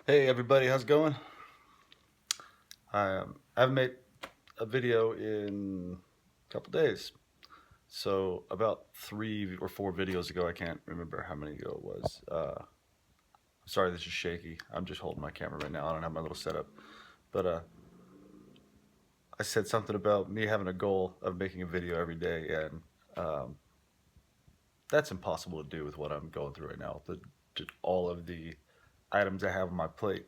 Hey everybody, how's it going? I haven't made a video in a couple days. So about 3 or 4 videos ago, I can't remember how many ago it was. Sorry, this is shaky. I'm just holding my camera right now. I don't have my little setup. But I said something about me having a goal of making a video every day, and um, that's impossible to do with what I'm going through right now. Just all of the items I have on my plate.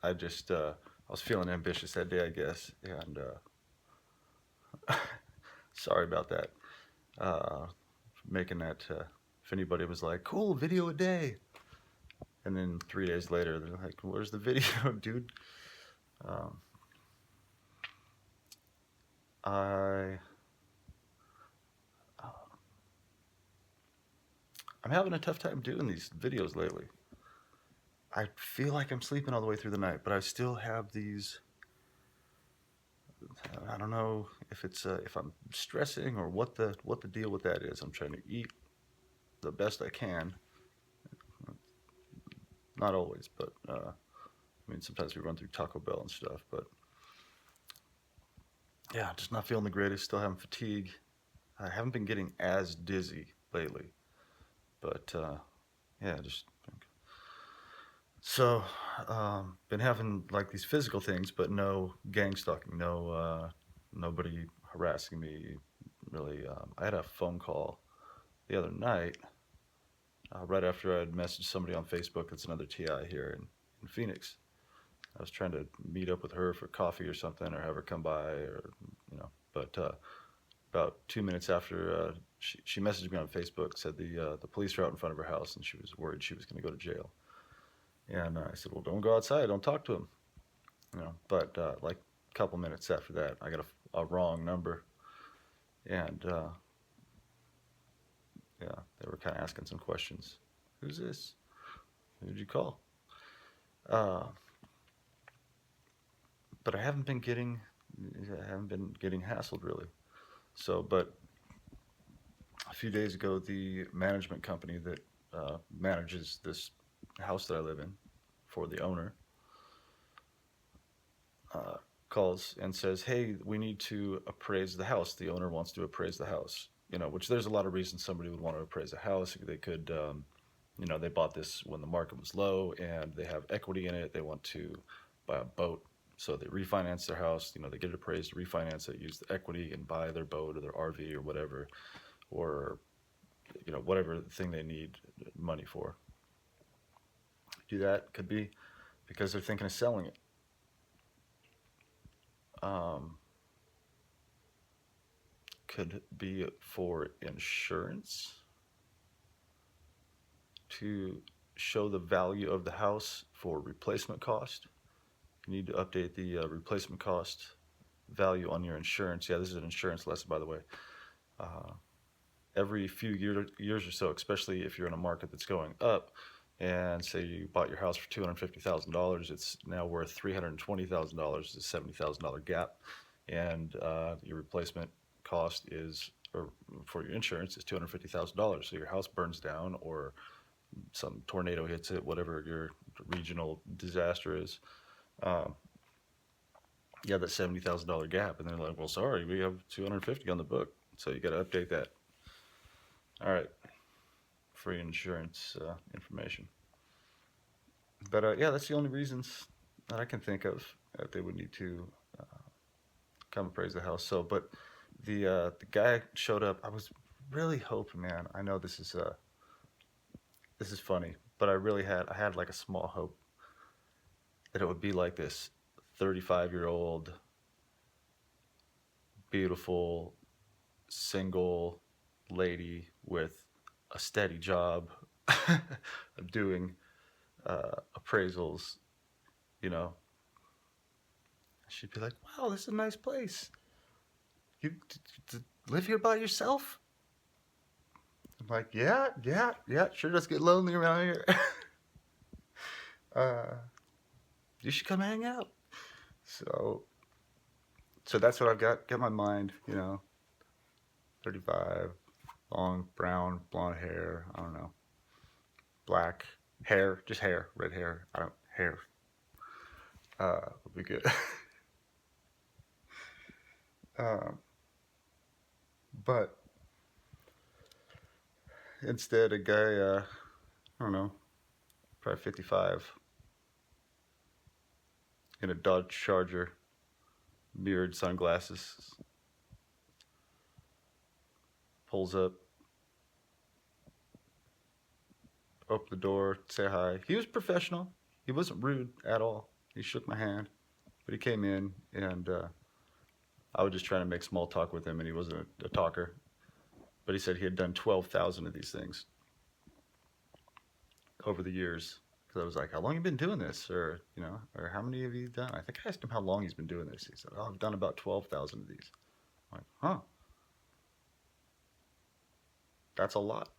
I was feeling ambitious that day, I guess, and sorry about that. uh, Making that. If anybody was like, "Cool, video a day," and then 3 days later they're like, "Where's the video, dude?" Um, I uh, I'm having a tough time doing these videos lately. I feel like I'm sleeping all the way through the night, but I still have these. I don't know if I'm stressing or what the deal with that is. I'm trying to eat the best I can. Not always, but I mean sometimes we run through Taco Bell and stuff. But yeah, just not feeling the greatest. Still having fatigue. I haven't been getting as dizzy lately, but yeah, just so been having like these physical things, but no gang stalking, no nobody harassing me. Really, I had a phone call the other night, right after I had messaged somebody on Facebook. That's another TI here in Phoenix. I was trying to meet up with her for coffee or something, or have her come by, or But about 2 minutes after she messaged me on Facebook, said the police were out in front of her house and she was worried she was going to go to jail. And I said, well, don't go outside, don't talk to him, But like a couple minutes after that, I got a wrong number, and yeah, they were kind of asking some questions. Who's this? Who did you call? Uh, but I haven't been getting hassled really. So, but a few days ago, the management company that manages this house that I live in for the owner uh, calls and says, "Hey, we need to appraise the house. The owner wants to appraise the house." Which there's a lot of reasons somebody would want to appraise a house. They could, they bought this when the market was low and they have equity in it. They want to buy a boat, so they refinance their house. They get it appraised, refinance it, use the equity, and buy their boat or their RV or whatever, or whatever thing they need money for. Do that. Could be because they're thinking of selling it. Um, could be for insurance to show the value of the house for replacement cost. You need to update the replacement cost value on your insurance. Yeah, this is an insurance lesson, by the way. Uh, every few years or so, especially if you're in a market that's going up, and say you bought your house for $250,000, it's now worth $320,000. It's a $70,000 gap, and your replacement cost is, or for your insurance, is $250,000. So your house burns down, or some tornado hits it, whatever your regional disaster is. Um, you have that $70,000 gap, and they're like, "Well, sorry, we have 250 on the book, so you got to update that." All right, free insurance information. But yeah, that's the only reasons that I can think of that they would need to come appraise the house. So, but the guy showed up. I was really hoping, man. I know this is funny, but I had like a small hope that it would be like this 35-year-old beautiful single lady with a steady job doing appraisals, you know. She'd be like, "Wow, this is a nice place. You live here by yourself?" I'm like, "Yeah, yeah, yeah. Sure does get lonely around here. uh, you should come hang out." So, so that's what I've got in my mind. 35, long brown, blonde hair. I don't know, black hair, just hair, red hair. I don't hair. Would be good. um, but instead, a guy, I don't know, probably 55, in a Dodge Charger, mirrored sunglasses, pulls up, open the door, say hi. He was professional. He wasn't rude at all. He shook my hand, but he came in, and I was just trying to make small talk with him, and he wasn't a talker. But he said he had done 12,000 of these things over the years. Because I was like, how long have you been doing this? Or, or how many have you done? I think I asked him how long he's been doing this. He said, oh, I've done about 12,000 of these. I'm like, huh, that's a lot.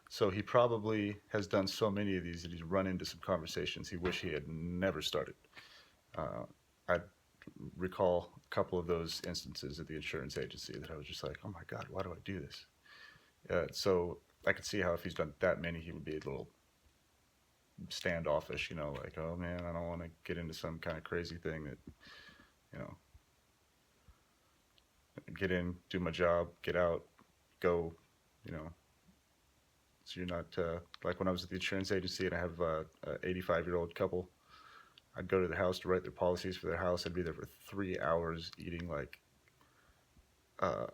So he probably has done so many of these that he's run into some conversations he wish he had never started. I recall a couple of those instances at the insurance agency that I was just like, oh my God, why do I do this? So I could see how if he's done that many, he would be a little standoffish, like, oh man, I don't want to get into some kind of crazy thing that, you know, get in, do my job, get out, go, you know. So you're not, like when I was at the insurance agency and I have a 85-year-old couple, I'd go to the house to write their policies for their house. I'd be there for 3 hours eating like a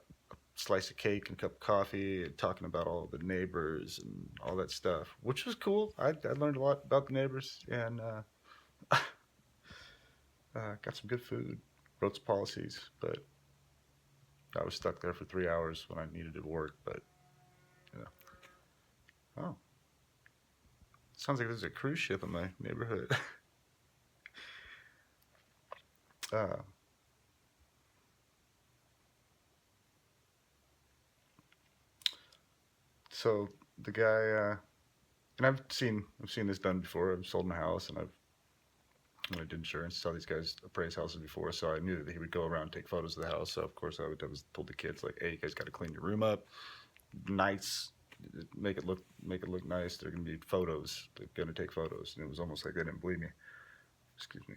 slice of cake and a cup of coffee and talking about all the neighbors and all that stuff, which was cool. I learned a lot about the neighbors and got some good food, wrote some policies, but I was stuck there for 3 hours when I needed to work. But, you know, oh, sounds like there's a cruise ship in my neighborhood. uh, so the guy, and I've seen this done before. I've sold my house, and when I did insurance, saw these guys appraise houses before, so I knew that he would go around and take photos of the house. So of course I was told the kids like, hey, you guys got to clean your room up, nice, make it look nice. They're gonna be photos. They're gonna take photos, and it was almost like they didn't believe me. Excuse me,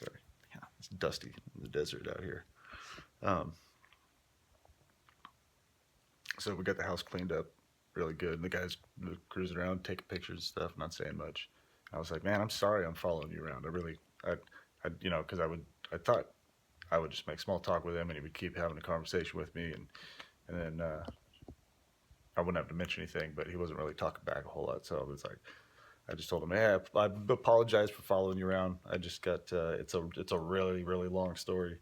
sorry. Yeah, it's dusty in the desert out here. Um, so we got the house cleaned up really good. And the guys cruising around, taking pictures and stuff, not saying much. I was like, man, I'm sorry I'm following you around. Because I thought I would just make small talk with him and he would keep having a conversation with me. And then I wouldn't have to mention anything, but he wasn't really talking back a whole lot. So I was like, I just told him, hey, I apologize for following you around. I just got, it's a really, really long story.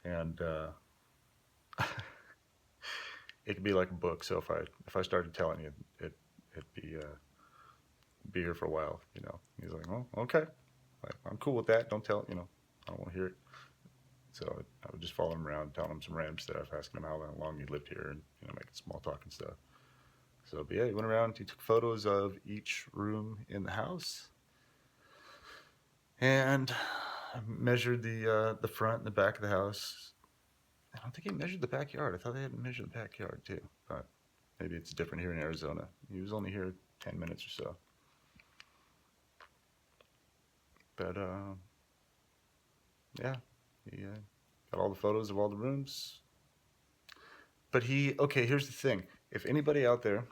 And, it could be like a book. So if I started telling you, it'd be here for a while. He's like, oh, okay, like, I'm cool with that. Don't tell, I don't want to hear it. So I would just follow him around, telling him some random stuff, asking him how long he lived here, and making small talk and stuff. So, but yeah, he went around. He took photos of each room in the house, and measured the front and the back of the house. I don't think he measured the backyard. I thought they had measured the backyard too, but maybe it's different here in Arizona. He was only here 10 minutes or so. But yeah, he got all the photos of all the rooms. But okay, here's the thing. If anybody out there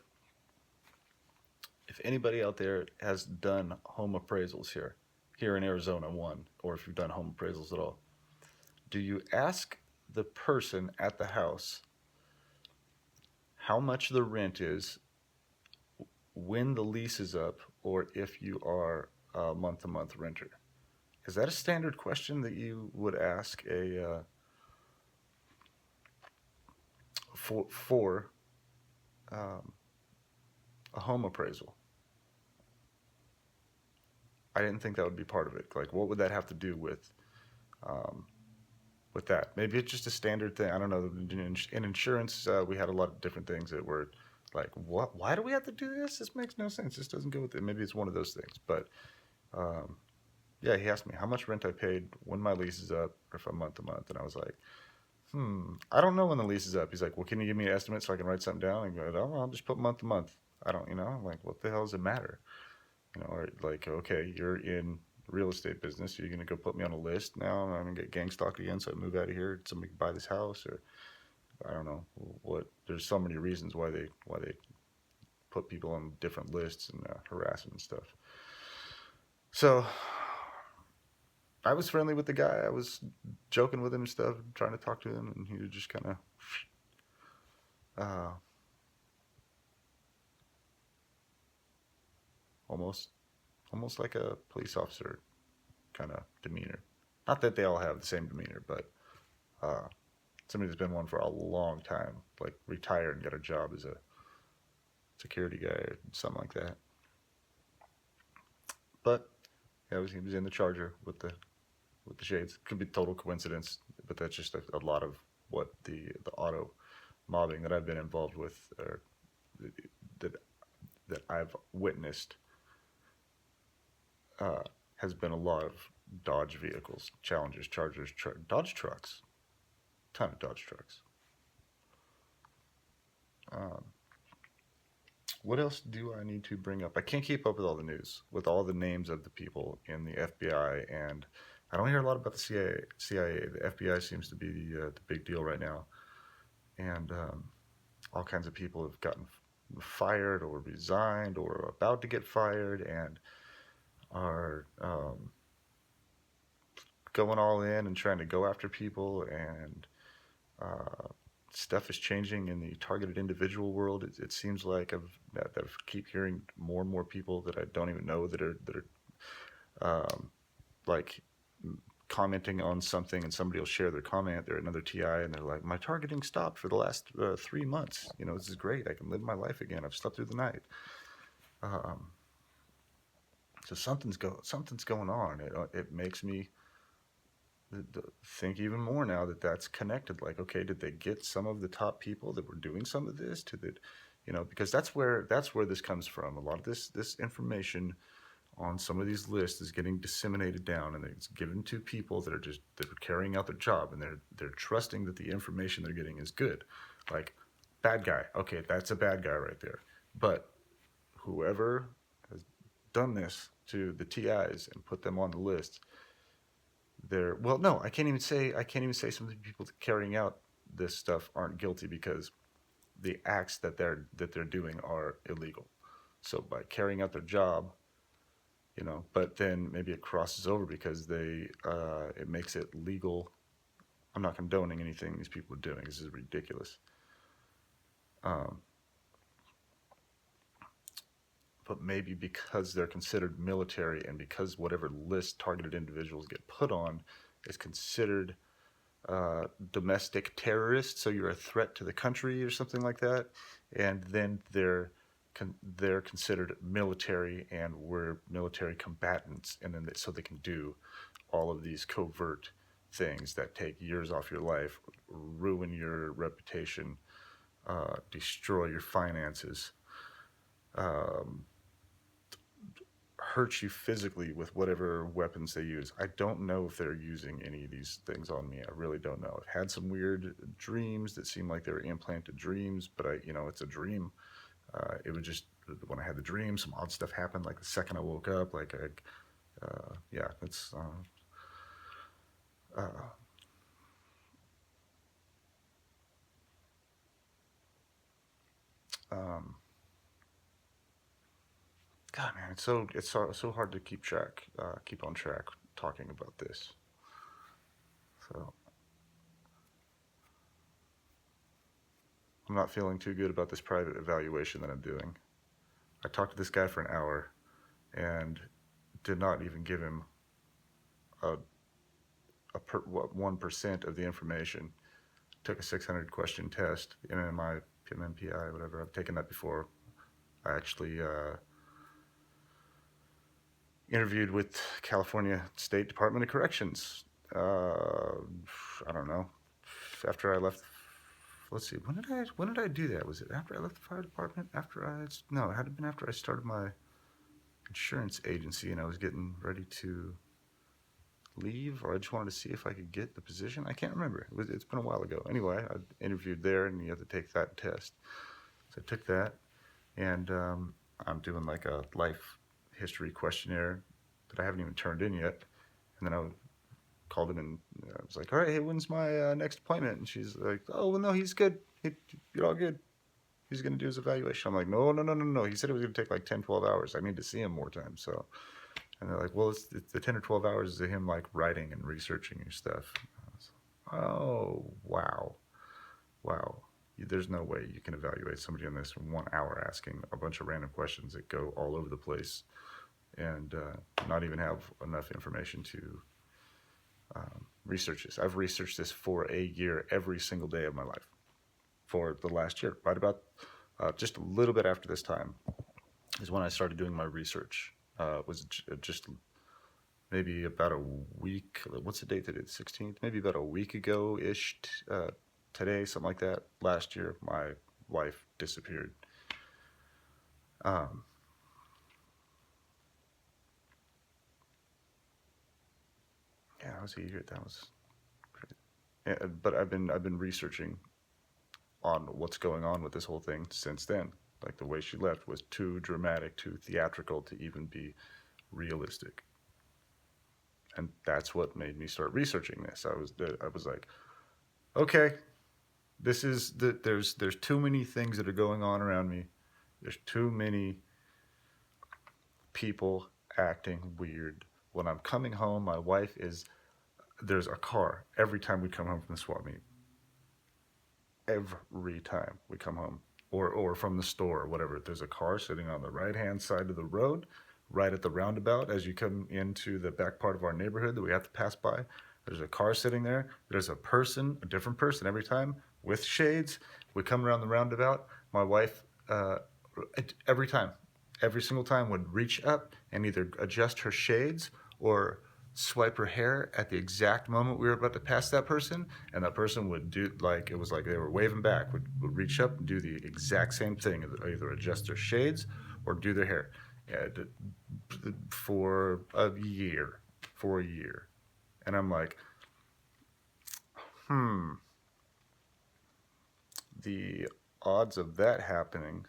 has done home appraisals here in Arizona, or if you've done home appraisals at all, do you ask the person at the house how much the rent is when the lease is up, or if you are a month-to-month renter? Is that a standard question that you would ask for um, a home appraisal? I didn't think that would be part of it. Like, what would that have to do um, with that? Maybe it's just a standard thing. I don't know. In insurance, we had a lot of different things that were like, what? Why do we have to do this? This makes no sense. This doesn't go with it. Maybe it's one of those things. But um, yeah, he asked me how much rent I paid when my lease is up, or if I'm month to month, and I was like, I don't know when the lease is up. He's like, well, can you give me an estimate so I can write something down? And go, oh, I'll just put month to month. I don't, I'm like, what the hell does it matter? Or like, okay, you're in real estate business. You're going to go put me on a list now. I'm going to get gang stalked again, so I move out of here. Somebody can buy this house, or I don't know what. There's so many reasons why they put people on different lists and harass them and stuff. So I was friendly with the guy. I was joking with him and stuff, trying to talk to him, and he was just kind of uh, almost almost like a police officer kind of demeanor. Not that they all have the same demeanor, but uh, somebody that's been one for a long time, like retired and got a job as a security guy or something like that. But yeah, he was in the Charger with the shades. Could be total coincidence, but that's just a lot of what the auto mobbing that I've been involved with, or that that I've witnessed, uh, has been a lot of Dodge vehicles, Challengers, Chargers, Dodge trucks, ton of Dodge trucks. Um, what else do I need to bring up? I can't keep up with all the news, with all the names of the people in the FBI, and I don't hear a lot about the CIA. The FBI seems to be the big deal right now, and all kinds of people have gotten fired or resigned or about to get fired and are going all in and trying to go after people, and uh, stuff is changing in the targeted individual world. It seems like that I keep hearing more and more people that I don't even know that are like commenting on something, and somebody will share their comment. They're another TI, and they're like, "My targeting stopped for the last 3 months. You know, this is great. I can live my life again. I've slept through the night." Um, so something's going on. It makes me think even more now that that's connected. Like, okay, did they get some of the top people that were doing some of this to the, because that's where this comes from. A lot of this information on some of these lists is getting disseminated down, and it's given to people that are carrying out their job, and they're trusting that the information they're getting is good. Like, bad guy, okay, that's a bad guy right there. But whoever has done this to the TIs and put them on the list, they're, well, no, I can't even say some of the people carrying out this stuff aren't guilty, because the acts that they're doing are illegal. So by carrying out their job, but then maybe it crosses over because it makes it legal. I'm not condoning anything these people are doing. This is ridiculous. Um, but maybe because they're considered military, and because whatever list targeted individuals get put on is considered domestic terrorists, so you're a threat to the country or something like that, and then they're considered military, and we're military combatants, and then so they can do all of these covert things that take years off your life, ruin your reputation, destroy your finances, um, hurt you physically with whatever weapons they use. I don't know if they're using any of these things on me. I really don't know. I've had some weird dreams that seem like they were implanted dreams, but it's a dream. It was just when I had the dream, some odd stuff happened. Like the second I woke up, yeah, it's uh, um, God, man, it's so hard to keep on track talking about this. So I'm not feeling too good about this private evaluation that I'm doing. I talked to this guy for an hour and did not even give him a, 1% of the information. Took a 600 question test, MMI, MMPI, whatever. I've taken that before. I actually interviewed with California State Department of Corrections. I don't know. After I left, let's see, when did I do that? Was it after I left the fire department? No, it had to have been after I started my insurance agency, and I was getting ready to leave, or I just wanted to see if I could get the position. I can't remember. It's been a while ago. Anyway, I interviewed there, and you have to take that test. So I took that, and I'm doing like a life history questionnaire. that I haven't even turned in yet. And then I called him and I was like, all right, hey, when's my next appointment? And she's like, oh, well, no, he's good. You're all good. He's going to do his evaluation. I'm like, no, no, no, no, no. He said it was going to take like 10, 12 hours. I need to see him more times. So, and they're like, well, it's the 10 or 12 hours of him like writing and researching your stuff. Oh, wow. Wow. There's no way you can evaluate somebody on this in 1 hour asking a bunch of random questions that go all over the place and not even have enough information to research this. I've researched this for a year every single day of my life for the last year. Right about just a little bit after this time is when I started doing my research. Was just maybe about a week. What's the date today? The 16th? Maybe about a week ago-ish today, something like that. Last year, my wife disappeared. Yeah, I was a year. That was crazy. Yeah, but I've been researching on what's going on with this whole thing since then. Like the way she left was too dramatic, too theatrical to even be realistic. And that's what made me start researching this. I was like, okay, there's too many things that are going on around me. There's too many people acting weird. When I'm coming home, my wife is there's a car every time we come home from the swap meet. Every time we come home, or from the store or whatever, there's a car sitting on the right hand side of the road, right at the roundabout as you come into the back part of our neighborhood that we have to pass by. There's a car sitting there. There's a person, a different person every time with shades. We come around the roundabout. My wife, every time, every single time, would reach up and either adjust her shades or swipe her hair at the exact moment we were about to pass that person, and that person would do like it was like they were waving back, would reach up and do the exact same thing, either adjust their shades or do their hair. And for a year, and I'm like, the odds of that happening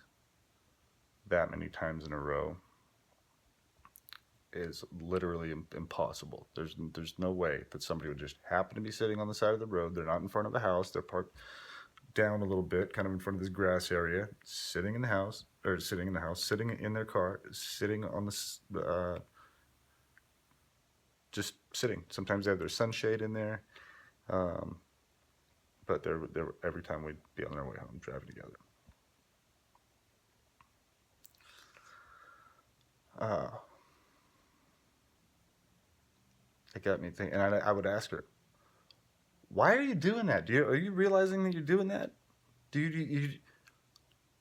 that many times in a row is literally impossible. There's no way that somebody would just happen to be sitting on the side of the road. They're not in front of a house. They're parked down a little bit, kind of in front of this grass area, sitting in the house, sitting in their car, sitting on the, just sitting. Sometimes they have their sunshade in there, but they're every time we'd be on our way home driving together. It got me thinking, and I would ask her, "Why are you doing that? Are you realizing that you're doing that?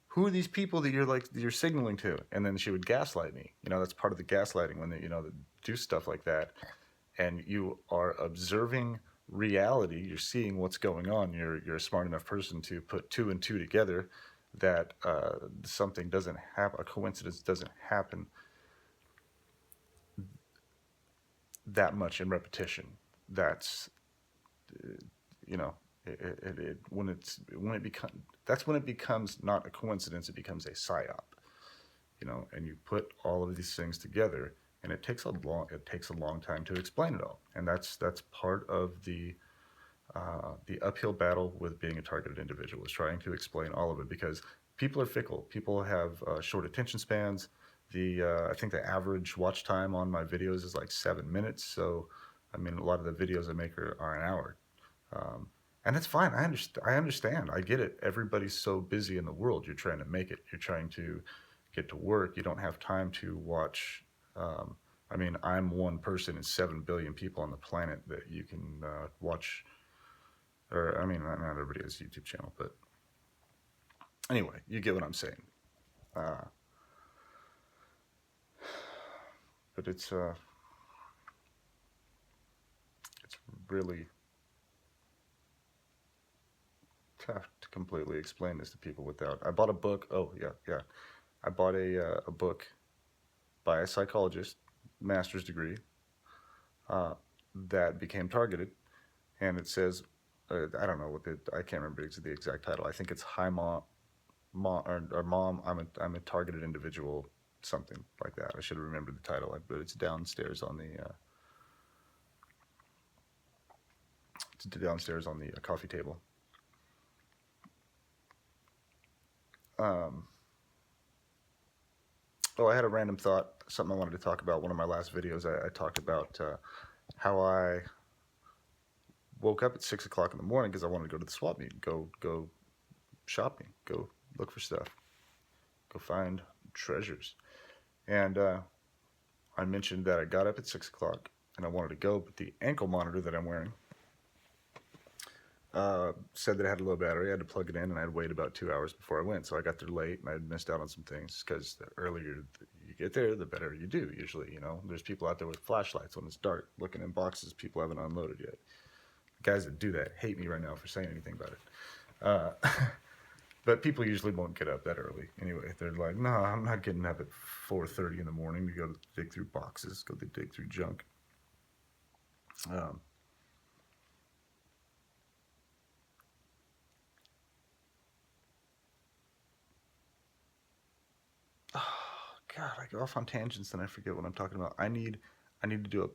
Who are these people that you're signaling to?" And then she would gaslight me. That's part of the gaslighting when they do stuff like that, and you are observing reality. You're seeing what's going on. You're a smart enough person to put two and two together that something doesn't happen, a coincidence doesn't happen that much in repetition. That's you know when it becomes that's when it becomes not a coincidence. It becomes a psyop. And you put all of these things together, and it takes a long time to explain it all. And that's part of the uphill battle with being a targeted individual, is trying to explain all of it, because people are fickle. People have short attention spans. I think the average watch time on my videos is like 7 minutes. So, I mean, a lot of the videos I make are an hour. And it's fine. I understand. I get it. Everybody's so busy in the world. You're trying to make it. You're trying to get to work. You don't have time to watch. I mean, I'm one person in 7 billion people on the planet that you can watch. Or, I mean, not everybody has a YouTube channel, but anyway, you get what I'm saying. But it's really tough to completely explain this to people without. I bought a book. Oh yeah. I bought a book by a psychologist, master's degree, that became targeted, and it says, I don't know I can't remember the exact title. I think it's Hi Mom, or Mom. I'm a targeted individual. something like that. I should have remembered the title, but it's downstairs on the coffee table. Oh, I had a random thought, something I wanted to talk about. One of my last videos, I talked about how I woke up at 6 o'clock in the morning because I wanted to go to the swap meet, go shopping, go look for stuff, go find treasures. And I mentioned that I got up at 6 o'clock and I wanted to go, but the ankle monitor that I'm wearing said that it had a low battery. I had to plug it in, and I had to wait about 2 hours before I went. So I got there late, and I had missed out on some things because the earlier you get there, the better you do. Usually, there's people out there with flashlights when it's dark, looking in boxes people haven't unloaded yet. The guys that do that hate me right now for saying anything about it. But people usually won't get up that early. Anyway, they're like, no, I'm not getting up at 4:30 in the morning to go dig through boxes, go dig through junk. God, I go off on tangents and I forget what I'm talking about. I need to do a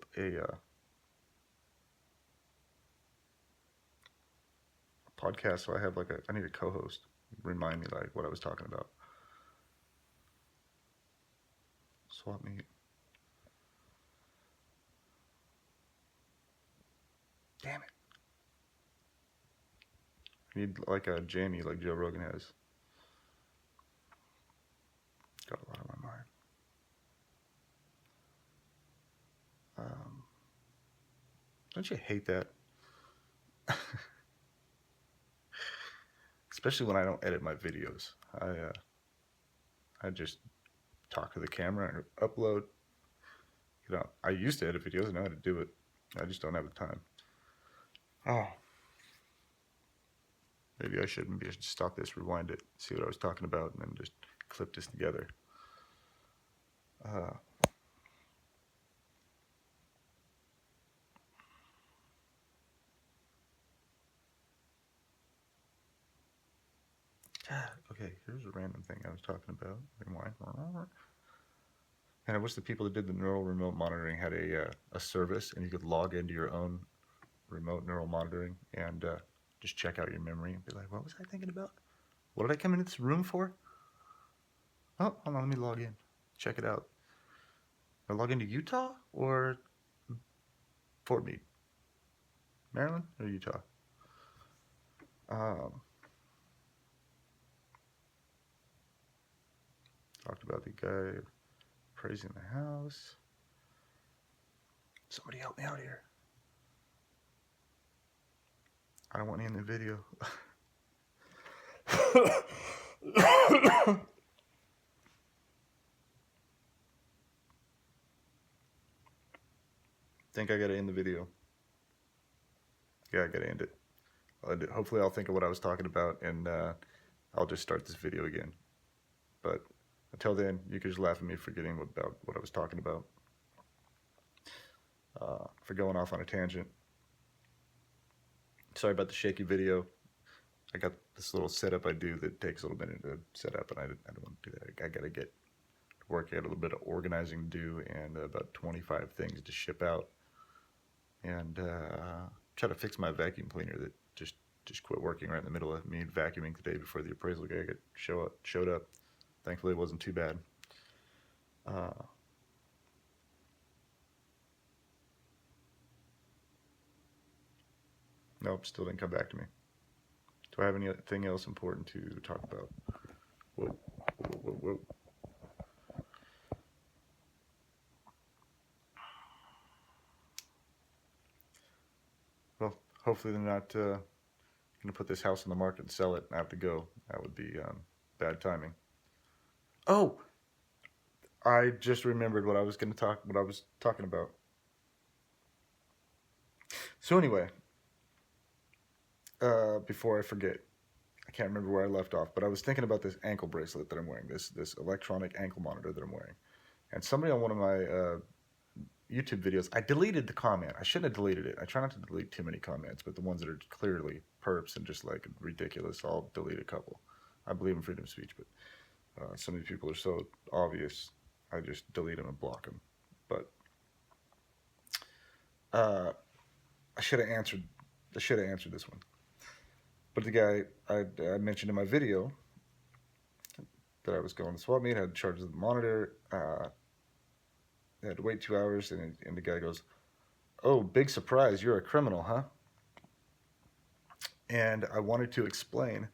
podcast, so I have I need a co-host. Remind me what I was talking about. Swap meet. Damn it. I need a Jamie like Joe Rogan has. Got a lot on my mind. Don't you hate that? Especially when I don't edit my videos. I just talk to the camera and upload. I used to edit videos, I know how to do it. I just don't have the time. Oh. Maybe I shouldn't be. I should stop this, rewind it, see what I was talking about, and then just clip this together. Okay, here's a random thing I was talking about. And I wish the people that did the neural remote monitoring had a service, and you could log into your own remote neural monitoring and just check out your memory and be like, what was I thinking about? What did I come into this room for? Oh, hold on, let me log in. Check it out. I log into Utah or Fort Meade? Maryland or Utah? Talked about the guy praising the house. Somebody help me out here. I don't want any in the video. Think I gotta end the video. Yeah, I gotta end it. Hopefully I'll think of what I was talking about, and I'll just start this video again. But until then, you can just laugh at me forgetting about what I was talking about. For going off on a tangent. Sorry about the shaky video. I got this little setup I do that takes a little minute to set up, and I don't want to do that. I gotta get to work. I got a little bit of organizing to do, and about 25 things to ship out. And try to fix my vacuum cleaner that just quit working right in the middle of me vacuuming the day before the appraisal guy showed up. Thankfully, it wasn't too bad. Nope, still didn't come back to me. Do I have anything else important to talk about? Whoa, whoa, whoa, whoa. Well, hopefully they're not going to put this house on the market and sell it and I have to go. That would be bad timing. Oh, I just remembered what I was talking about. So anyway, before I forget, I can't remember where I left off, but I was thinking about this ankle bracelet that I'm wearing, this electronic ankle monitor that I'm wearing. And somebody on one of my YouTube videos, I deleted the comment. I shouldn't have deleted it. I try not to delete too many comments, but the ones that are clearly perps and just ridiculous, I'll delete a couple. I believe in freedom of speech, but some of these people are so obvious. I just delete them and block them. But uh, I should have answered. I should have answered this one. But the guy I mentioned in my video that I was going to swap meet had charge of the monitor. I had to wait 2 hours, and the guy goes, "Oh, big surprise! You're a criminal, huh?" And I wanted to explain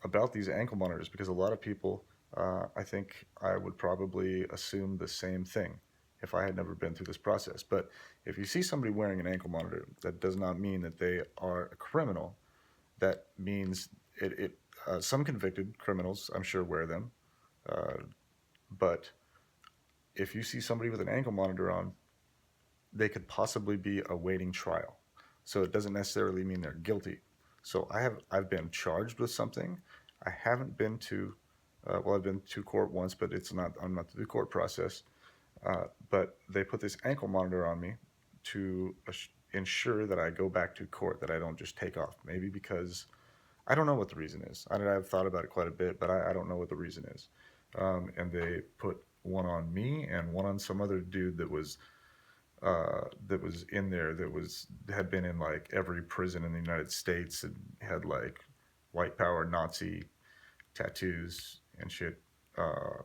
about these ankle monitors because a lot of people, I think I would probably assume the same thing if I had never been through this process. But if you see somebody wearing an ankle monitor, that does not mean that they are a criminal. That means some convicted criminals, I'm sure, wear them. Uh, but if you see somebody with an ankle monitor on, they could possibly be awaiting trial. So it doesn't necessarily mean they're guilty. So I've been charged with something. I haven't been to I've been to court once, but I'm not through the court process. But they put this ankle monitor on me to ensure that I go back to court, that I don't just take off. Maybe because I don't know what the reason is. I've thought about it quite a bit, but I don't know what the reason is. And they put one on me and one on some other dude that was in there had been in like every prison in the United States and had like white power Nazi tattoos and shit. Uh,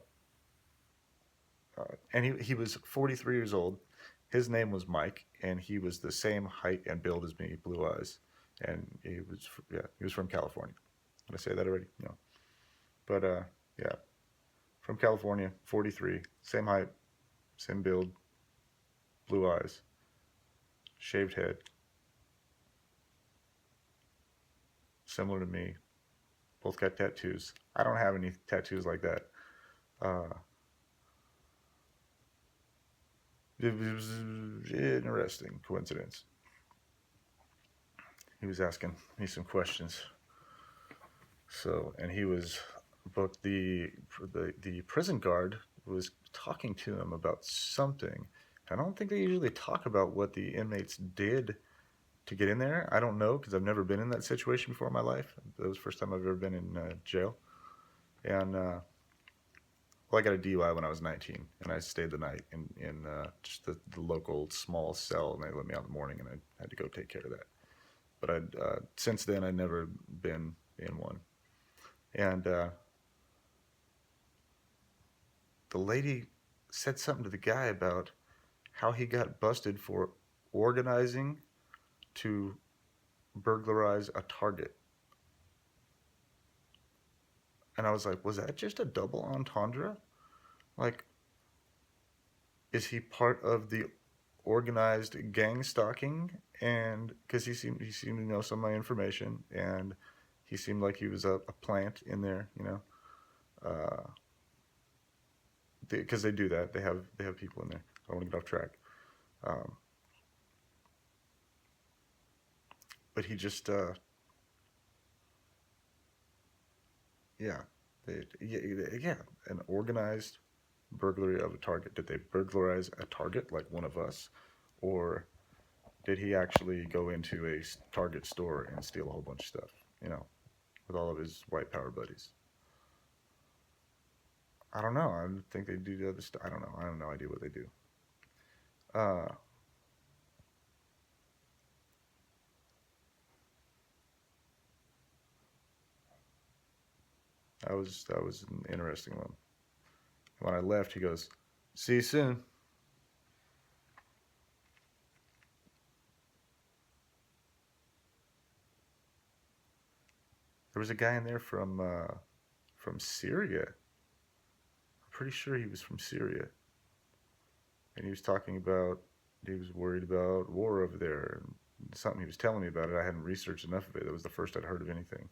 and he was 43 years old. His name was Mike, and he was the same height and build as me, blue eyes, and he was from California. Did I say that already? No, but yeah, from California, 43, same height, same build, blue eyes, shaved head, similar to me. Both got tattoos. I don't have any tattoos like that. Uh, it was an interesting coincidence. He was asking me some questions. So, and he was, but the prison guard was talking to him about something. I don't think they usually talk about what the inmates did to get in there. I don't know because I've never been in that situation before in my life. That was the first time I've ever been in jail. And well, I got a DUI when I was 19, and I stayed the night in just the local small cell, and they let me out in the morning, and I had to go take care of that. But since then I'd never been in one. And the lady said something to the guy about how he got busted for organizing to burglarize a Target. And I was like, was that just a double entendre? Like, is he part of the organized gang stalking? And because he seemed to know some of my information, and he seemed like he was a plant in there, you know, because they do that. They have people in there. I don't want to get off track. Um, but he just yeah, yeah, an organized burglary of a Target. Did they burglarize a Target like one of us, or did he actually go into a Target store and steal a whole bunch of stuff? You know, with all of his white power buddies. I don't know. I think they do the other stuff. I don't know. I have no idea what they do. Uh, that was an interesting one. When I left, he goes, "See you soon." There was a guy in there from Syria. I'm pretty sure he was from Syria, and he was talking about he was worried about war over there. And something he was telling me about it. I hadn't researched enough of it. That was the first I'd heard of anything.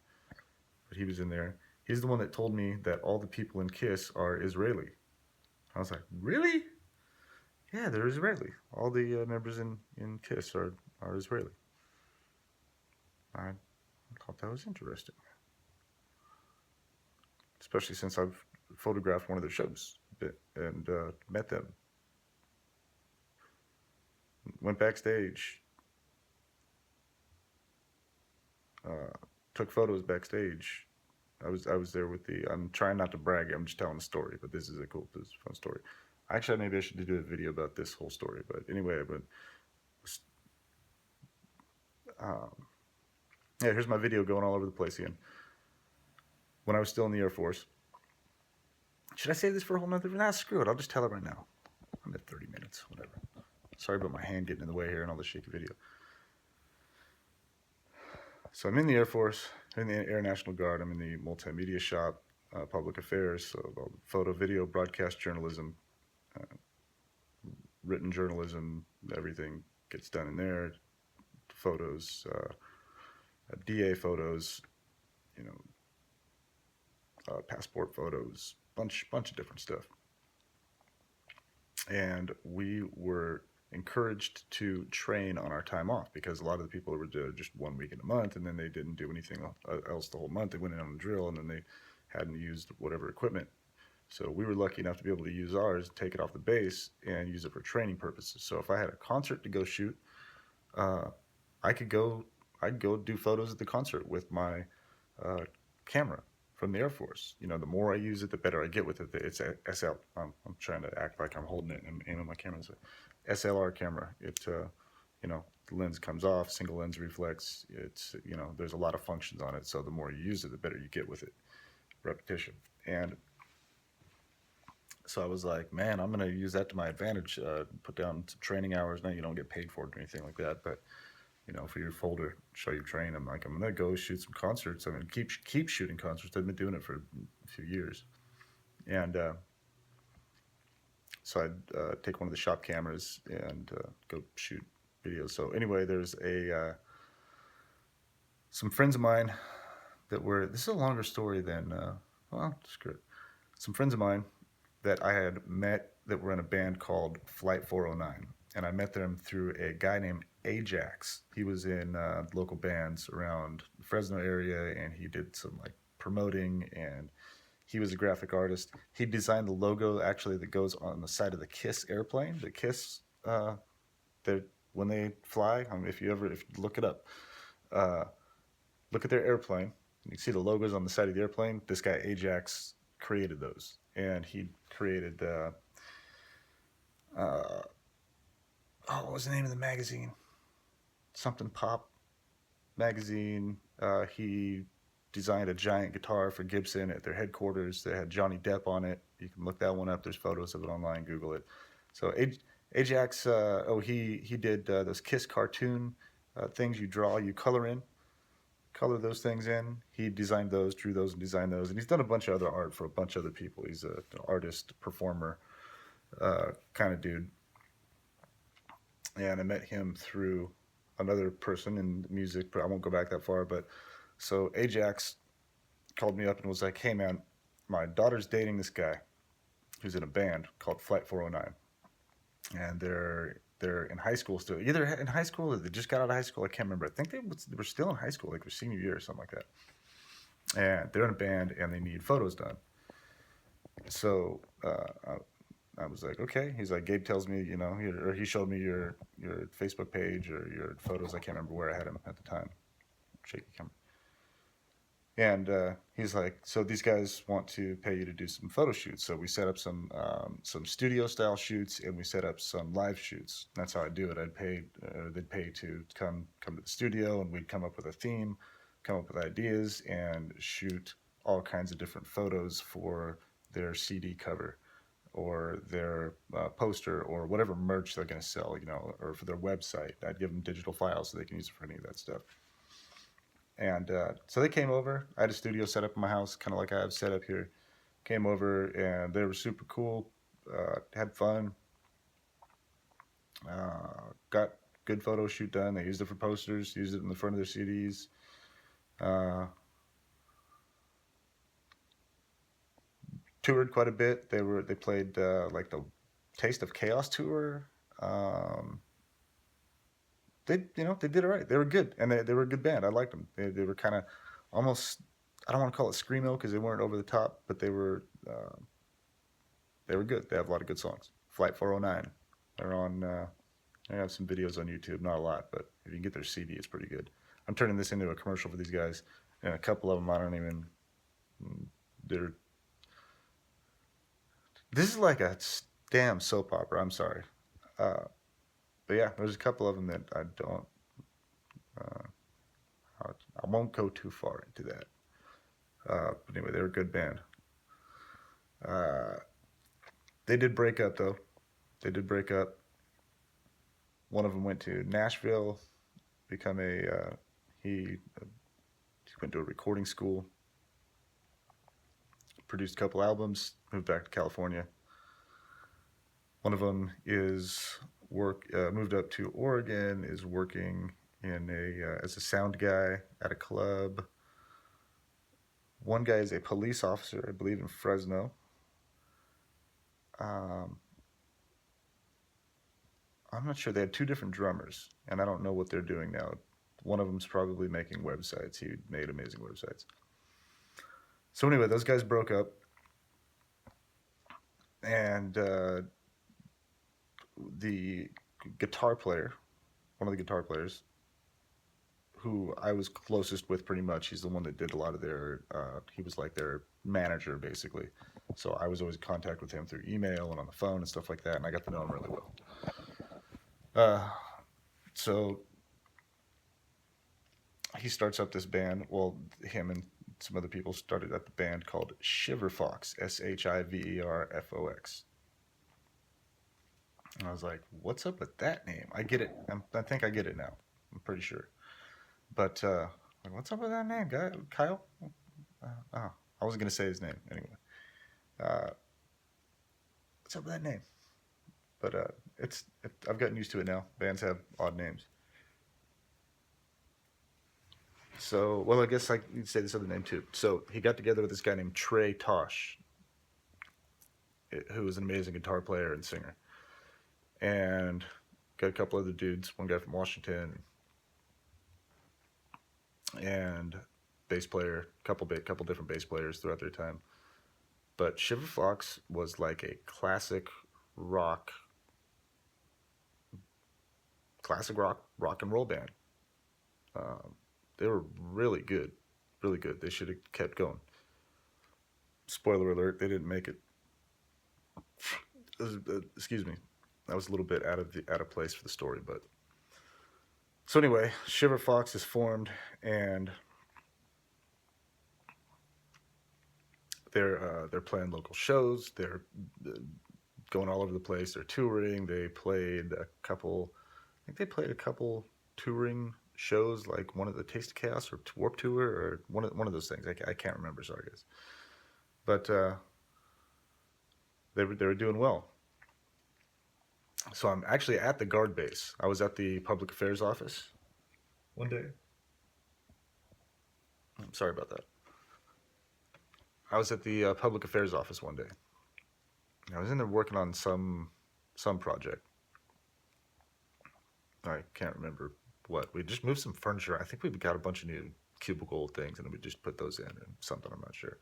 But he was in there. He's the one that told me that all the people in KISS are Israeli. I was like, really? Yeah, they're Israeli. All the members in KISS are Israeli. I thought that was interesting, especially since I've photographed one of their shows and met them. Went backstage, uh, took photos backstage. I was there with the. I'm trying not to brag. I'm just telling a story, but this is a fun story. Actually, maybe I should do a video about this whole story. But anyway, um, yeah, here's my video going all over the place again. When I was still in the Air Force. Should I say this for a whole nother? Nah, screw it. I'll just tell it right now. I'm at 30 minutes, whatever. Sorry about my hand getting in the way here and all the shaky video. So I'm in the Air Force, in the Air National Guard. I'm in the multimedia shop, public affairs, so photo, video, broadcast journalism, uh, written journalism, everything gets done in there. Photos, DA photos, you know, passport photos, bunch of different stuff. And we were encouraged to train on our time off because a lot of the people were just 1 week in a month, and then they didn't do anything else the whole month. They went in on a drill, and then they hadn't used whatever equipment. So we were lucky enough to be able to use ours, take it off the base, and use it for training purposes. So if I had a concert to go shoot, uh, I'd go do photos at the concert with my camera from the Air Force. You know, the more I use it, the better I get with it. It's a SL. I'm trying to act like I'm holding it and aiming my camera. It's a SLR camera. You know, the lens comes off, single lens reflex. It's, you know, there's a lot of functions on it. So the more you use it, the better you get with it. Repetition. And so I was like, man, I'm going to use that to my advantage. Put down some training hours. Now you don't get paid for it or anything like that, but you know, for your folder, show you train. I'm like, I'm gonna go shoot some concerts. I'm gonna keep shooting concerts. I've been doing it for a few years, and so I'd take one of the shop cameras and go shoot videos. So anyway, there's some friends of mine that were. This is a longer story than well, screw it. Some friends of mine that I had met that were in a band called Flight 409, and I met them through a guy named Ajax. He was in local bands around the Fresno area, and he did some like promoting, and he was a graphic artist. He designed the logo actually that goes on the side of the Kiss airplane. The Kiss, when they fly, if you look it up, uh, look at their airplane. You can see the logos on the side of the airplane. This guy Ajax created those, and he created what was the name of the magazine? Something Pop magazine. He designed a giant guitar for Gibson at their headquarters. They had Johnny Depp on it. You can look that one up. There's photos of it online. Google it. So Ajax. He did those Kiss cartoon things you draw, you color those things in. He designed those, drew those, and designed those. And he's done a bunch of other art for a bunch of other people. He's an artist, performer kind of dude. And I met him through another person in music, but I won't go back that far. But so Ajax called me up and was like, "Hey man, my daughter's dating this guy who's in a band called Flight 409, and they're in high school still. Either in high school or they just got out of high school. I can't remember. I think they were still in high school, like their senior year or something like that. And they're in a band and they need photos done. So I was like, okay. He's like, Gabe tells me, you know, or he showed me your Facebook page or your photos. I can't remember where I had him at the time. Shaky camera. And he's like, so these guys want to pay you to do some photo shoots. So we set up some studio style shoots, and we set up some live shoots. That's how I do it. They'd pay to come to the studio, and we'd come up with a theme, come up with ideas, and shoot all kinds of different photos for their CD cover, or their poster, or whatever merch they're going to sell, you know, or for their website. I'd give them digital files so they can use it for any of that stuff. And so they came over. I had a studio set up in my house, kind of like I have set up here. Came over, and they were super cool. Had fun. Got good photo shoot done. They used it for posters. Used it in the front of their CDs. Toured quite a bit. They played like the Taste of Chaos tour. They did all right. They were good, and they were a good band. I liked them. They were kind of almost, I don't want to call it screamo because they weren't over the top, but they were good. They have a lot of good songs. Flight 409. They're on. I have some videos on YouTube, not a lot, but if you can get their CD, it's pretty good. I'm turning this into a commercial for these guys, and a couple of them I don't even. They're. This is like a damn soap opera. I'm sorry. Uh, but yeah, there's a couple of them that I don't. Uh, I won't go too far into that. But anyway, they're a good band. Uh, they did break up though. They did break up. One of them went to Nashville, become a he went to a recording school, produced a couple albums, moved back to California. One of them is moved up to Oregon, is working in a as a sound guy at a club. One guy is a police officer, I believe, in Fresno. Um, I'm not sure. They had two different drummers, and I don't know what they're doing now. One of them's probably making websites. He made amazing websites. So anyway, those guys broke up, and the guitar player, one of the guitar players, who I was closest with pretty much. He's the one that did a lot of their, he was like their manager basically. So I was always in contact with him through email and on the phone and stuff like that, and I got to know him really well. Uh, so he starts up this band. Well, him and some other people started up the band called Shiver Fox, Shiverfox. And I was like, what's up with that name? I get it. I think I get it now. I'm pretty sure. But like, what's up with that name, guy? Kyle? Oh, I wasn't gonna say his name anyway. Uh, what's up with that name? But I've gotten used to it now. Bands have odd names. So, well, I guess I could say this other name too. So he got together with this guy named Trey Tosh, who was an amazing guitar player and singer, and got a couple other dudes. One guy from Washington, and bass player, couple different bass players throughout their time. But Shiver Fox was like a rock, rock and roll band. Um, they were really good, really good. They should have kept going. Spoiler alert: they didn't make it. Excuse me, that was a little bit out of place for the story, but so anyway, Shiver Fox is formed, and they're playing local shows. They're going all over the place. They're touring. They played a couple. I think they played a couple touring shows, like one of the Taste of Chaos or Warp Tour or one of those things. I can't remember. Sorry, guys. But they were doing well. So I'm actually at the guard base. I was at the public affairs office one day. I'm sorry about that. I was at the public affairs office one day. I was in there working on some project. I can't remember what. We just moved some furniture. I think we got a bunch of new cubicle things, and then we just put those in and something. I'm not sure.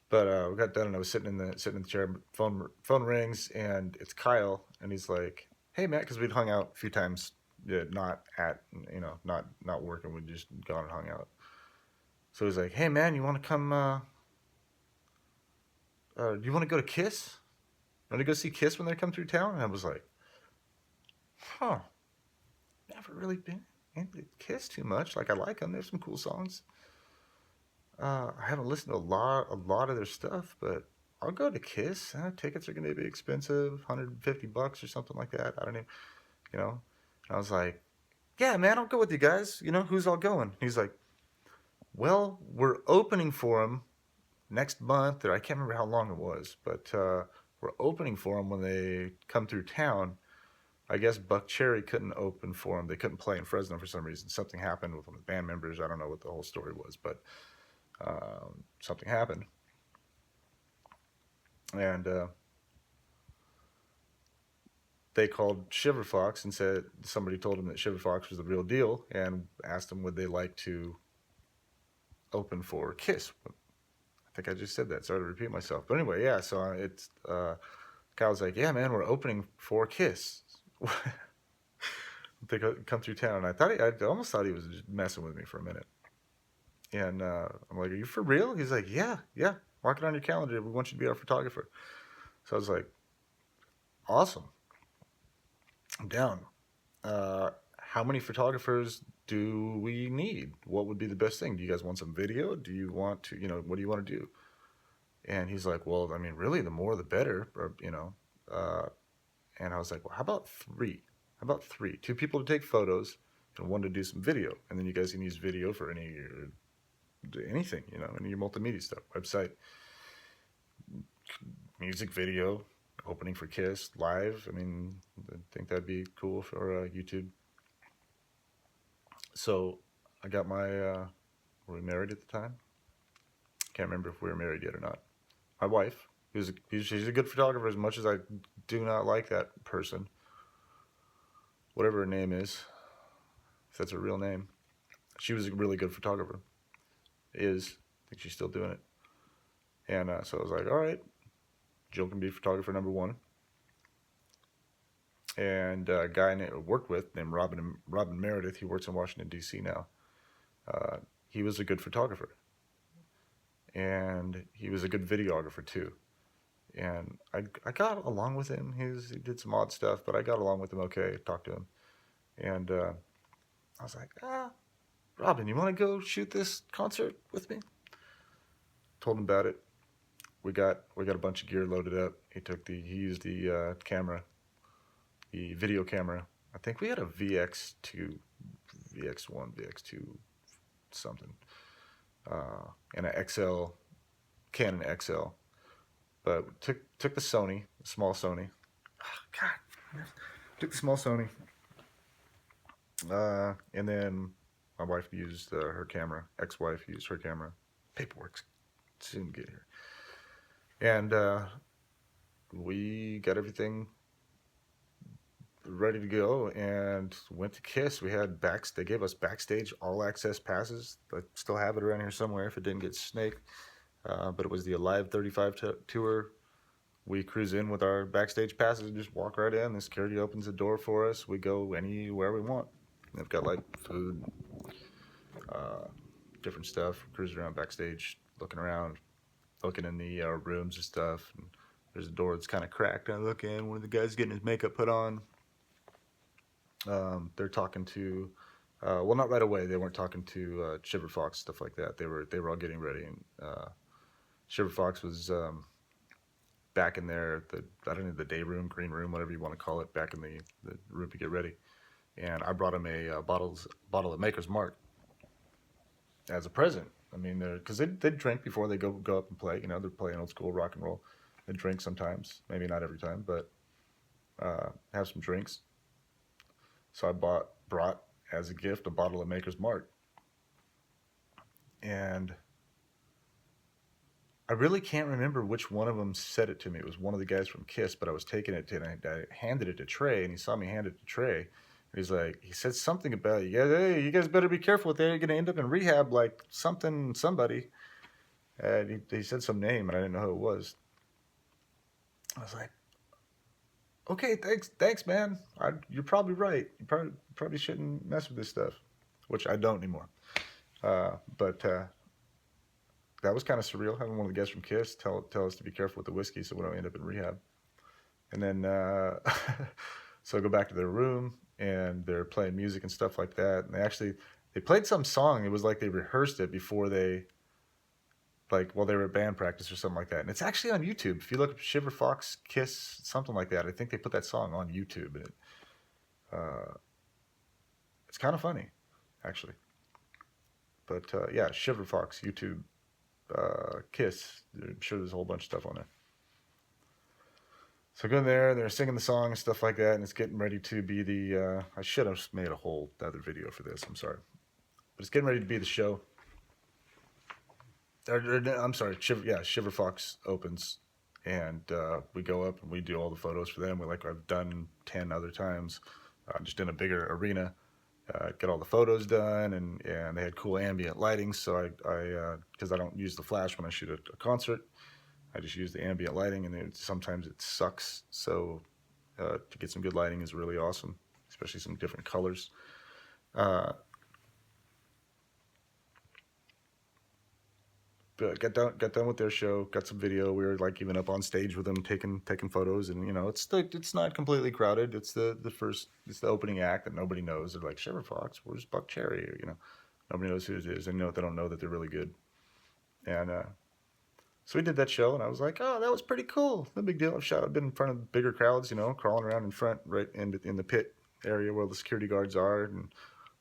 But we got done, and I was sitting in the chair. Phone rings, and it's Kyle, and he's like, "Hey, Matt," because we'd hung out a few times, yeah, not at not working. We'd just gone and hung out. So he's like, "Hey, man, you want to come? Do you want to go to Kiss? Want to go see Kiss when they come through town?" And I was like, "Huh, never really been into Kiss too much. Like I like them. They have some cool songs. I haven't listened to a lot of their stuff, but I'll go to Kiss. Tickets are going to be expensive, $150 or something like that. I don't even, you know." And I was like, "Yeah, man, I'll go with you guys. Who's all going?" He's like, "Well, we're opening for them next month, or I can't remember how long it was, but we're opening for them when they come through town. I guess Buck Cherry couldn't open for them. They couldn't play in Fresno for some reason. Something happened with one of the band members. I don't know what the whole story was, but something happened. And they called Shiver Fox and said somebody told them that Shiver Fox was the real deal and asked them would they like to open for Kiss. I think I just said that. Sorry to repeat myself. But anyway, yeah, so it's Kyle was like, "Yeah, man, we're opening for Kiss." They come through town, and I almost thought he was just messing with me for a minute. And I'm like, "Are you for real?" He's like, "Yeah, yeah. Mark it on your calendar. We want you to be our photographer." So I was like, Awesome. I'm down. How many photographers do we need? What would be the best thing? Do you guys want some video? Do you want to, what do you want to do? And he's like, well, I mean, really, the more the better, Uh, and I was like, well, how about three? How about three? Two people to take photos and one to do some video. And then you guys can use video for anything, any of your multimedia stuff, website, music video, opening for Kiss, live. I mean, I think that'd be cool for YouTube. So I got were we married at the time? Can't remember if we were married yet or not. My wife, she's a good photographer as much as I do not like that person. Whatever her name is, if that's her real name. She was a really good photographer. I think she's still doing it. And so I was like, all right, Jill can be photographer number one. And a guy I worked with named Robin Meredith, he works in Washington, D.C. now. He was a good photographer. And he was a good videographer too. And I got along with him. He did some odd stuff, but I got along with him okay, talked to him. And I was like, Robin, you want to go shoot this concert with me? Told him about it. We got a bunch of gear loaded up. He used the camera, the video camera. I think we had a VX1, VX2 something, and an Canon XL. But took the Sony, the small Sony. Oh, God, took the small Sony. And then my wife used her camera. Ex-wife used her camera. Paperwork's soon to get here. And we got everything ready to go and went to Kiss. They gave us backstage all access passes. I still have it around here somewhere if it didn't get snaked. But it was the Alive 35 tour. We cruise in with our backstage passes and just walk right in. The security opens the door for us. We go anywhere we want. They've got like food, different stuff. Cruising around backstage, looking around, looking in the rooms and stuff. And there's a door that's kind of cracked. I look in. One of the guys getting his makeup put on. They're talking to, well, not right away. They weren't talking to Shiver Fox, stuff like that. They were all getting ready. And Shiver Fox was back in there, I don't know, the day room, green room, whatever you want to call it, back in the room to get ready. And I brought him a bottle of Maker's Mark as a present. I mean, because they drink before they go up and play. They're playing old school rock and roll. They drink sometimes, maybe not every time, but have some drinks. So I brought as a gift a bottle of Maker's Mark. And I really can't remember which one of them said it to me. It was one of the guys from Kiss, but I was taking it and I handed it to Trey, and he saw me hand it to Trey. And he said something about, hey, you guys better be careful with that. You're going to end up in rehab like somebody. And he said some name, and I didn't know who it was. I was like, okay, thanks, man. You're probably right. You probably shouldn't mess with this stuff, which I don't anymore. But that was kind of surreal, having one of the guys from Kiss tell us to be careful with the whiskey so we don't end up in rehab. And then, so I go back to their room, and they're playing music and stuff like that. And they played some song. It was like they rehearsed it before while they were at band practice or something like that. And it's actually on YouTube. If you look up Shiver Fox, Kiss, something like that, I think they put that song on YouTube. And it's kind of funny, actually. But yeah, Shiver Fox, YouTube, Kiss. I'm sure there's a whole bunch of stuff on there. So I go in there, they're singing the song and stuff like that, and it's getting ready to be I should have made a whole other video for this, I'm sorry. But it's getting ready to be the show. I'm sorry, Shiver Fox opens, and we go up and we do all the photos for them. Like I've done 10 other times, just in a bigger arena. Get all the photos done, and they had cool ambient lighting, so because I don't use the flash when I shoot a concert, I just use the ambient lighting, and sometimes it sucks, so to get some good lighting is really awesome, especially some different colors. got done with their show, got some video. We were like even up on stage with them, taking photos, and it's not completely crowded. It's the opening act that nobody knows. They're like, Shiver Fox, where's Buck Cherry? Nobody knows who it is. They don't know that they're really good. And so we did that show, and I was like, oh, that was pretty cool. No big deal. I've been in front of bigger crowds, crawling around in front, right in the pit area where the security guards are, and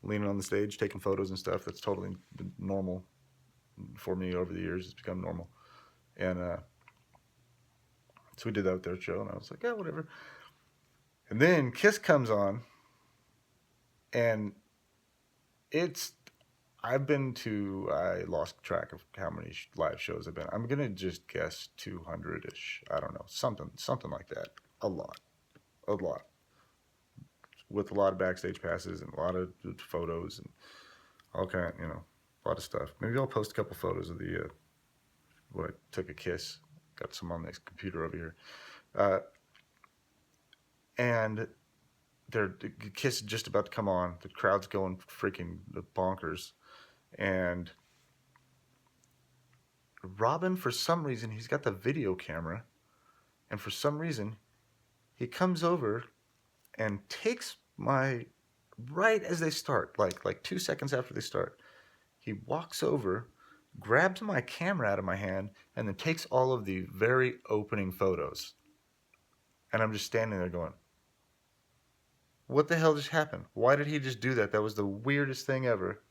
leaning on the stage, taking photos and stuff. That's totally normal for me over the years. It's become normal. And so we did that with their show, and I was like, yeah, whatever. And then Kiss comes on, and it's I lost track of how many live shows I've been. I'm gonna just guess 200-ish. I don't know, something like that. A lot, with a lot of backstage passes and a lot of photos and all kind, a lot of stuff. Maybe I'll post a couple photos of the when I took a Kiss. Got some on this computer over here, and the Kiss is just about to come on. The crowd's going freaking bonkers, and Robin, for some reason, he's got the video camera, and for some reason, he comes over and takes my right as they start, like 2 seconds after they start. He walks over, grabs my camera out of my hand, and then takes all of the very opening photos. And I'm just standing there going, what the hell just happened? Why did he just do that? That was the weirdest thing ever.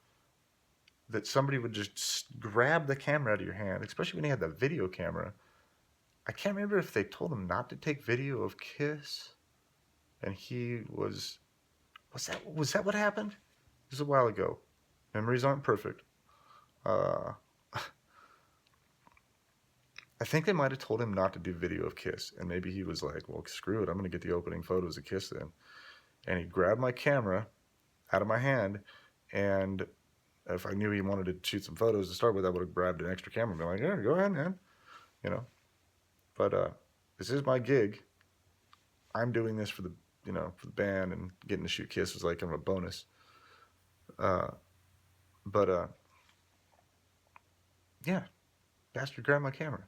That somebody would just grab the camera out of your hand, especially when he had the video camera. I can't remember if they told him not to take video of Kiss, and he was that what happened? It was a while ago. Memories aren't perfect. I think they might have told him not to do video of Kiss, and maybe he was like, well, screw it, I'm going to get the opening photos of Kiss then. And he grabbed my camera out of my hand, and if I knew he wanted to shoot some photos to start with, I would have grabbed an extra camera and been like, yeah, go ahead, man. But this is my gig. I'm doing this for the band, and getting to shoot Kiss was like kind of a bonus. But yeah, bastard grabbed my camera,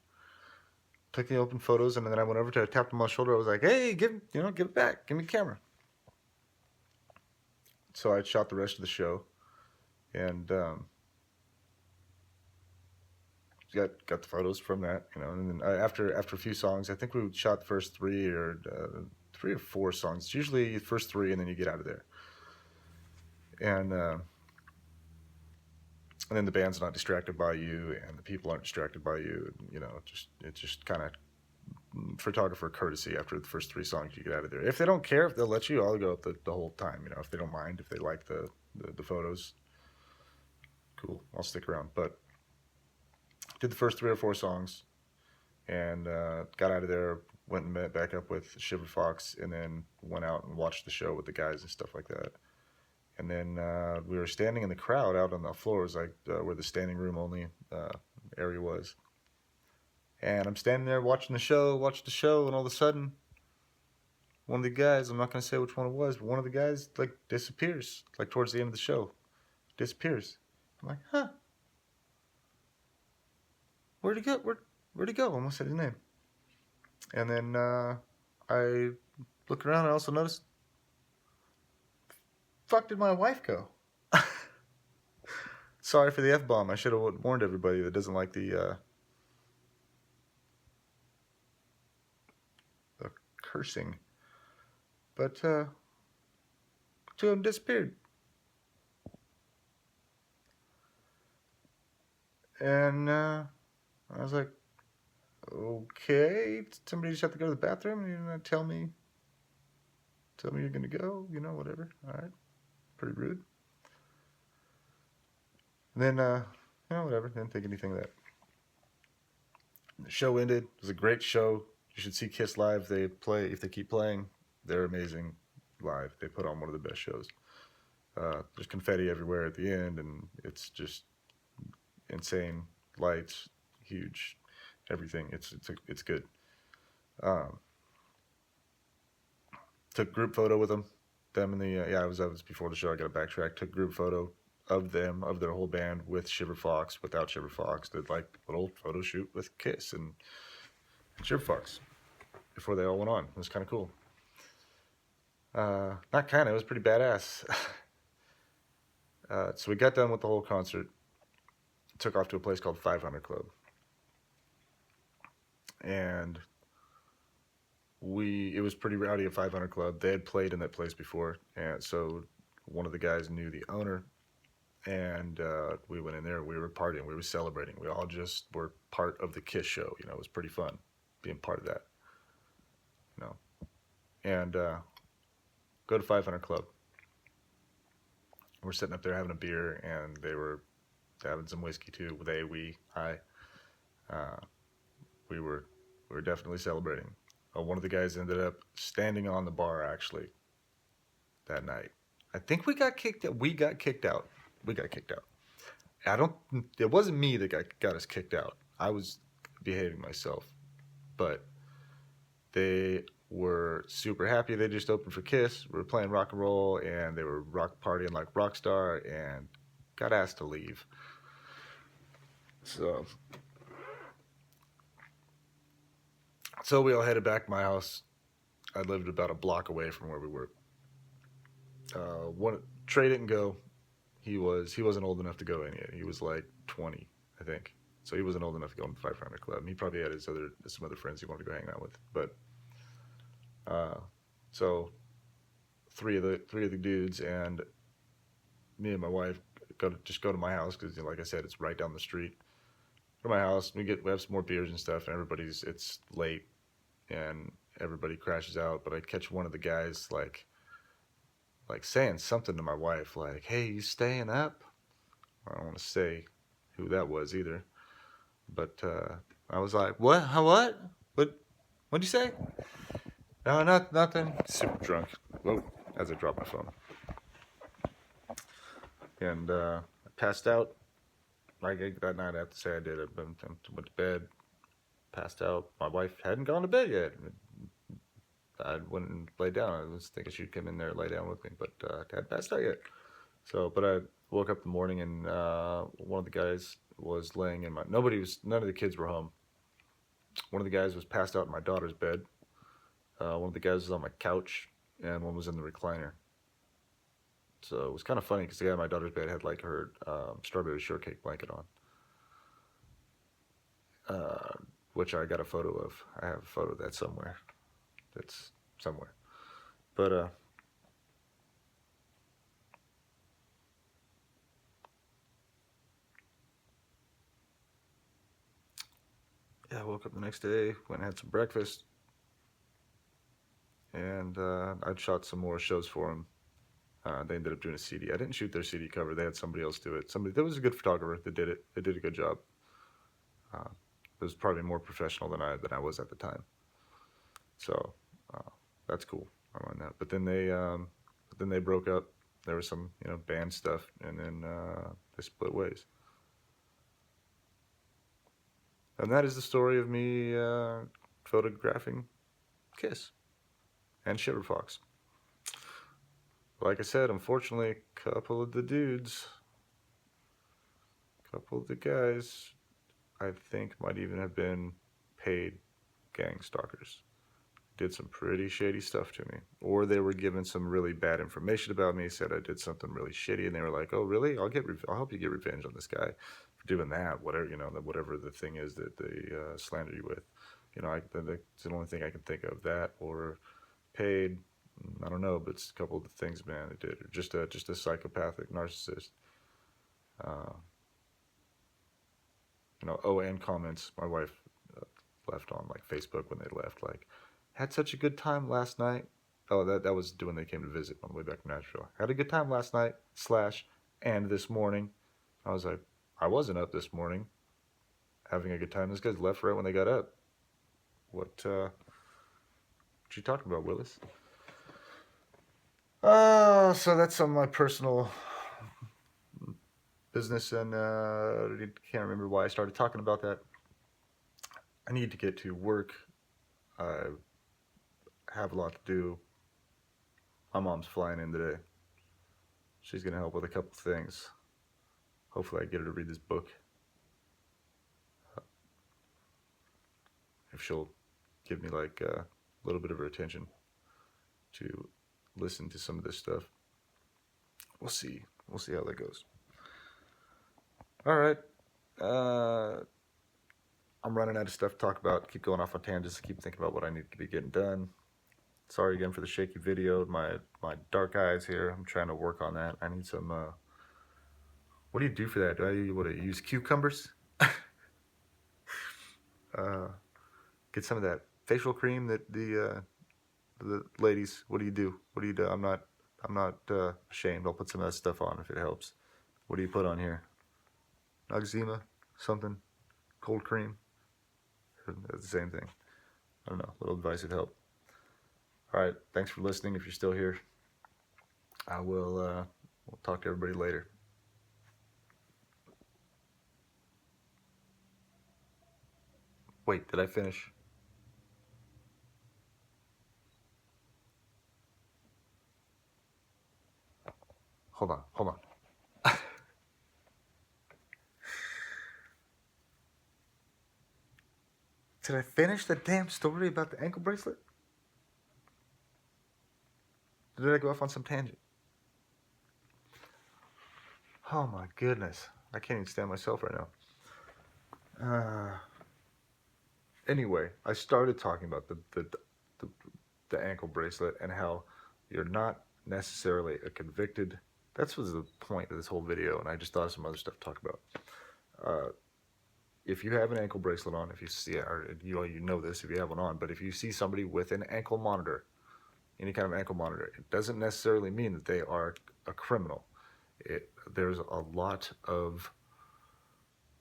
took the open photos, and then I went over to tapped him on the shoulder. I was like, hey, give it back, give me the camera. So I shot the rest of the show, and got the photos from that, and then after a few songs, I think we shot the first three or 4 songs. It's usually the first 3, and then you get out of there. And then the band's not distracted by you, and the people aren't distracted by you. It's just kind of photographer courtesy. After the first 3 songs, you get out of there. If they don't care, if they'll let you, I'll go the whole time. If they don't mind, if they like the photos, cool, I'll stick around. But did the first 3 or 4 songs, and got out of there. Went and met back up with Shiver Fox, and then went out and watched the show with the guys and stuff like that. And then we were standing in the crowd out on the floor. It was like where the standing room only area was. And I'm standing there watching the show, and all of a sudden, one of the guys, I'm not going to say which one it was, but one of the guys like disappears, like towards the end of the show. Disappears. I'm like, huh? Where'd he go? Where'd he go? I almost said his name. And then I look around and I also noticed, fuck did my wife go? Sorry for the F-bomb. I should have warned everybody that doesn't like the cursing. But two of them disappeared. And I was like, okay, somebody just have to go to the bathroom, and you're gonna tell me you're gonna go, whatever. All right, pretty rude. And then whatever, didn't think anything of that. The show ended. It was a great show. You should see Kiss live. If they keep playing, they're amazing live. They put on one of the best shows. There's confetti everywhere at the end, and it's just insane. Lights, huge, everything. It's good. Took group photo with them. Them in the I was before the show. I got a backtrack. Took group photo of them, of their whole band, with Shiver Fox, without Shiver Fox. Did like a little photo shoot with Kiss and Shiver Fox before they all went on. It was kind of cool. Not kind of, it was pretty badass. So we got done with the whole concert, took off to a place called 500 Club, and it was pretty rowdy at 500 Club. They had played in that place before, and so one of the guys knew the owner, and we went in there. We were partying, we were celebrating. We all just were part of the Kiss show. It was pretty fun being part of that. And go to 500 Club. We're sitting up there having a beer, and they were having some whiskey too. I, we were definitely celebrating. One of the guys ended up standing on the bar actually that night. I think we got kicked out. We got kicked out. It wasn't me that got us kicked out. I was behaving myself, but they were super happy. They just opened for Kiss. We were playing rock and roll, and they were rock partying like Rockstar, and got asked to leave. So we all headed back to my house. I lived about a block away from where we were. Trey didn't go. He wasn't old enough to go in yet. He was like 20, I think. So he wasn't old enough to go in the 500 Club. He probably had some other friends he wanted to go hang out with. But so three of the dudes and me and my wife go to my house because, like I said, it's right down the street. Go to my house. We have some more beers and stuff, and it's late, and everybody crashes out. But I catch one of the guys like saying something to my wife, like, "Hey, you staying up?" I don't want to say who that was either, but I was like, "What? How? What? What'd you say?" No, nothing. Super drunk. Whoa, as I dropped my phone. And I passed out. Like that night, I have to say I did. I went to bed, passed out. My wife hadn't gone to bed yet. I went and laid down. I was thinking she'd come in there and lay down with me, but I hadn't passed out yet. But I woke up in the morning, and one of the guys was laying in none of the kids were home. One of the guys was passed out in my daughter's bed. One of the guys was on my couch, and one was in the recliner. So it was kind of funny because the guy in my daughter's bed had like her strawberry shortcake blanket on, which I got a photo of. I have a photo of that somewhere. That's somewhere. But yeah, I woke up the next day, went and had some breakfast, and I'd shot some more shows for them. They ended up doing a CD. I didn't shoot their CD cover. They had somebody else do it. Somebody that was a good photographer that did it. They did a good job. It was probably more professional than I was at the time. So that's cool. I learned that. But then they broke up. There was some band stuff, and then they split ways. And that is the story of me photographing Kiss and Shiver Fox. Like I said, unfortunately, a couple of the guys, I think might even have been paid gang stalkers. Did some pretty shady stuff to me. Or they were given some really bad information about me, said I did something really shitty, and they were like, "Oh, really? I'll help you get revenge on this guy for doing that, whatever the thing is that they slander you with." It's the only thing I can think of, that or paid. I don't know, but it's a couple of the things, man, it did. Just a psychopathic narcissist. And comments my wife left on like Facebook when they left, like, "Had such a good time last night." Oh, that was when they came to visit on the way back from Nashville. "Had a good time last night / and this morning." I was like, I wasn't up this morning having a good time. Those guys left right when they got up. What you talking about, Willis? So that's some of my personal business, and I can't remember why I started talking about that. I need to get to work. I have a lot to do. My mom's flying in today. She's going to help with a couple things. Hopefully I get her to read this book. If she'll give me like a little bit of her attention to listen to some of this stuff. We'll see. We'll see how that goes. All right. I'm running out of stuff to talk about. Keep going off on tangents. Keep thinking about what I need to be getting done. Sorry again for the shaky video. My dark eyes here. I'm trying to work on that. I need some. What do you do for that? Do I use cucumbers? Get some of that facial cream that the ladies. What do you do? What do you do? I'm not ashamed. I'll put some of that stuff on if it helps. What do you put on here? Noxzema, something, cold cream. It's the same thing. I don't know. A little advice would help. All right. Thanks for listening. If you're still here, I will. We'll talk to everybody later. Wait, did I finish? Hold on. Did I finish the damn story about the ankle bracelet? Or did I go off on some tangent? Oh my goodness. I can't even stand myself right now. Anyway, I started talking about the ankle bracelet and how you're not necessarily a convicted. That was the point of this whole video, and I just thought of some other stuff to talk about. If you have an ankle bracelet on, if you see, or you know this if you have one on, but if you see somebody with an ankle monitor, any kind of ankle monitor, it doesn't necessarily mean that they are a criminal. There's a lot of,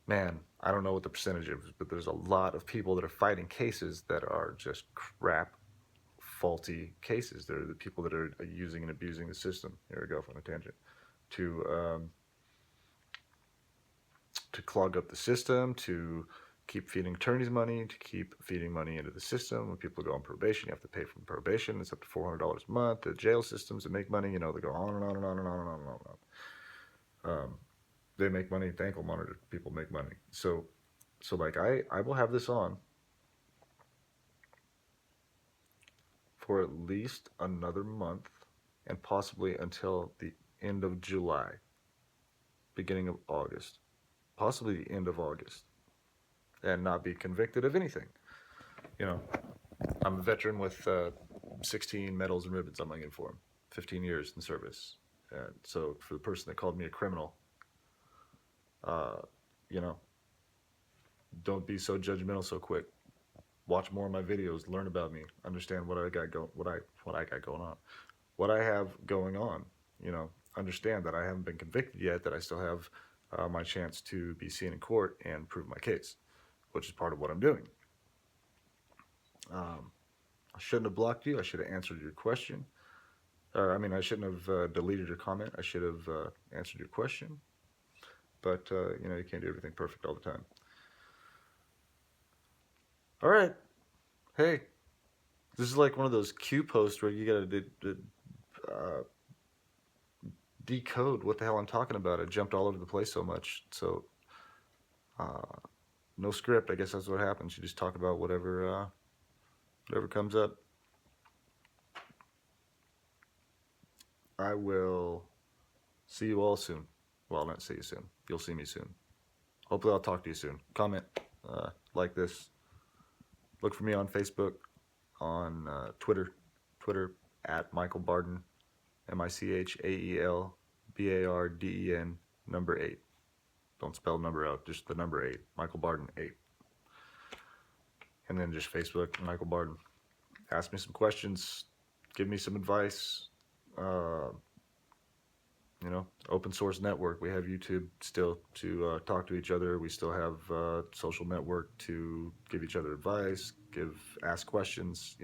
man, I don't know what the percentage is, but there's a lot of people that are fighting cases that are just crap, faulty cases. They're the people that are using and abusing the system. Here we go on a tangent. To clog up the system, to keep feeding attorneys money, to keep feeding money into the system. When people go on probation, you have to pay for probation. It's up to $400 a month. The jail systems that make money, they go on and on and on and on and on and on. They make money. The ankle monitor people make money. So like I will have this on for at least another month and possibly until the end of July, beginning of August, possibly the end of August, and not be convicted of anything. I'm a veteran with 16 medals and ribbons on my uniform, 15 years in service. And so for the person that called me a criminal, don't be so judgmental so quick. Watch more of my videos, learn about me, understand what I got going on. What I have going on, understand that I haven't been convicted yet, that I still have my chance to be seen in court and prove my case, which is part of what I'm doing. I shouldn't have blocked you. I should have answered your question. I shouldn't have deleted your comment. I should have answered your question. But, you can't do everything perfect all the time. All right. Hey, this is like one of those Q posts where you got to decode what the hell I'm talking about. I jumped all over the place so much. So, no script. I guess that's what happens. You just talk about whatever comes up. I will see you all soon. Well, not see you soon. You'll see me soon. Hopefully I'll talk to you soon. Comment, like this. Look for me on Facebook, on Twitter at Michael Barden, MichaelBarden, number 8. Don't spell number out, just the number 8. Michael Barden 8. And then just Facebook, Michael Barden. Ask me some questions. Give me some advice. Open source network. We have YouTube still to talk to each other. We still have social network to give each other advice, ask questions,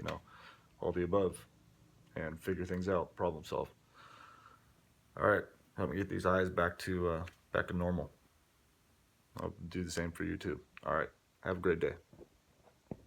all the above, and figure things out, problem solve. All right, help me get these eyes back to normal. I'll do the same for you too. All right, have a great day.